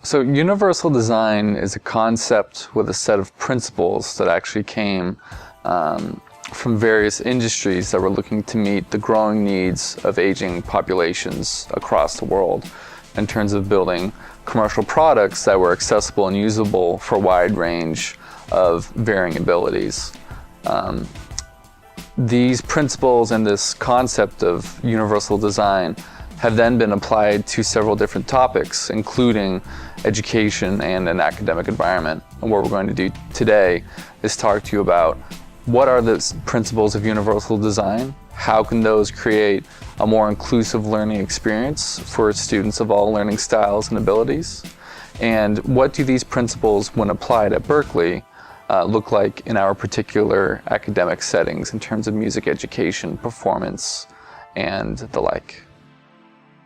So universal design is a concept with a set of principles that actually came from various industries that were looking to meet the growing needs of aging populations across the world in terms of building commercial products that were accessible and usable for a wide range of varying abilities. These principles and this concept of universal design have then been applied to several different topics, including education and an academic environment. And what we're going to do today is talk to you about what are the principles of universal design, how can those create a more inclusive learning experience for students of all learning styles and abilities, and what do these principles, when applied at Berkeley, look like in our particular academic settings in terms of music education, performance, and the like.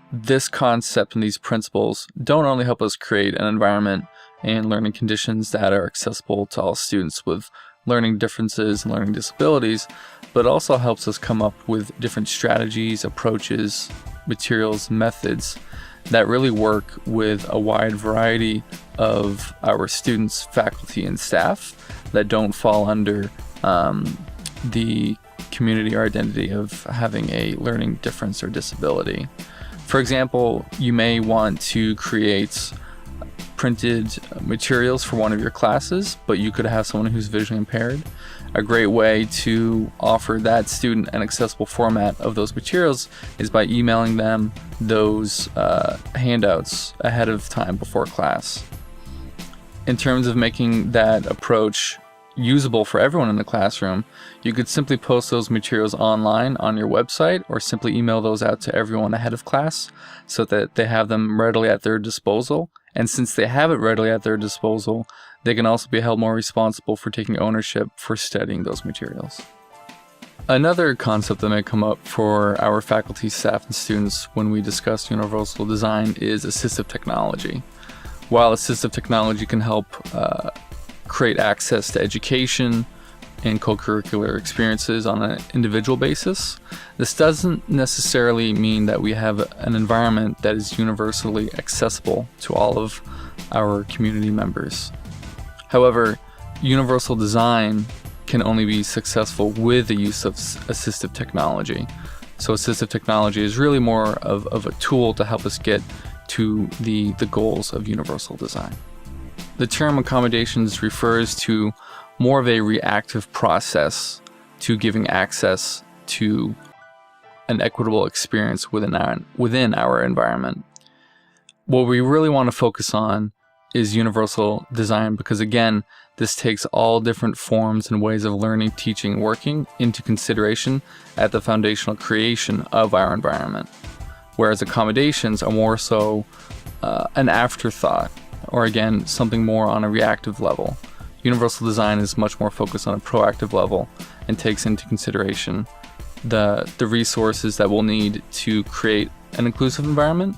This concept and these principles don't only help us create an environment and learning conditions that are accessible to all students with learning differences and learning disabilities, but also helps us come up with different strategies, approaches, materials, methods that really work with a wide variety of our students, faculty, and staff that don't fall under the community or identity of having a learning difference or disability. For example, you may want to create printed materials for one of your classes, but you could have someone who's visually impaired. A great way to offer that student an accessible format of those materials is by emailing them those handouts ahead of time before class. In terms of making that approach usable for everyone in the classroom, you could simply post those materials online on your website or simply email those out to everyone ahead of class so that they have them readily at their disposal. And since they have it readily at their disposal, they can also be held more responsible for taking ownership for studying those materials. Another concept that may come up for our faculty, staff, and students when we discuss universal design is assistive technology. While assistive technology can help create access to education and co-curricular experiences on an individual basis, this doesn't necessarily mean that we have an environment that is universally accessible to all of our community members. However, universal design can only be successful with the use of assistive technology. So assistive technology is really more of a tool to help us get to the goals of universal design. The term accommodations refers to more of a reactive process to giving access to an equitable experience within our environment. What we really want to focus on is universal design because, again, this takes all different forms and ways of learning, teaching, and working into consideration at the foundational creation of our environment. Whereas accommodations are more so an afterthought, or again, something more on a reactive level. Universal design is much more focused on a proactive level and takes into consideration the resources that we'll need to create an inclusive environment.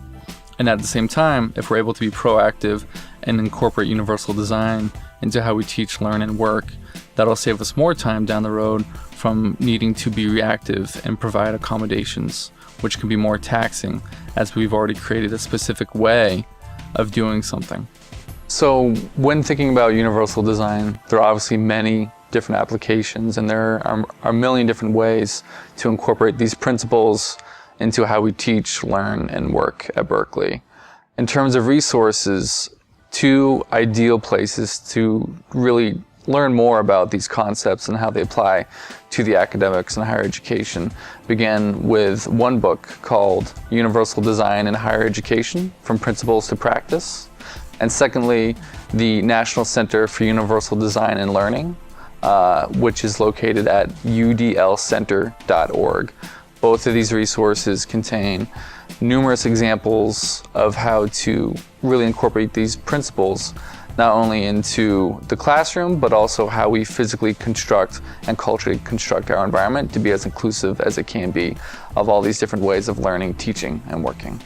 And at the same time, if we're able to be proactive and incorporate universal design into how we teach, learn, and work, that'll save us more time down the road from needing to be reactive and provide accommodations, which can be more taxing as we've already created a specific way of doing something. So when thinking about universal design, there are obviously many different applications, and there are a million different ways to incorporate these principles into how we teach, learn, and work at Berkeley. In terms of resources, two ideal places to really learn more about these concepts and how they apply to the academics and higher education begin with one book called Universal Design in Higher Education, From Principles to Practice. And secondly, the National Center for Universal Design and Learning, which is located at udlcenter.org. Both of these resources contain numerous examples of how to really incorporate these principles not only into the classroom, but also how we physically construct and culturally construct our environment to be as inclusive as it can be of all these different ways of learning, teaching, and working.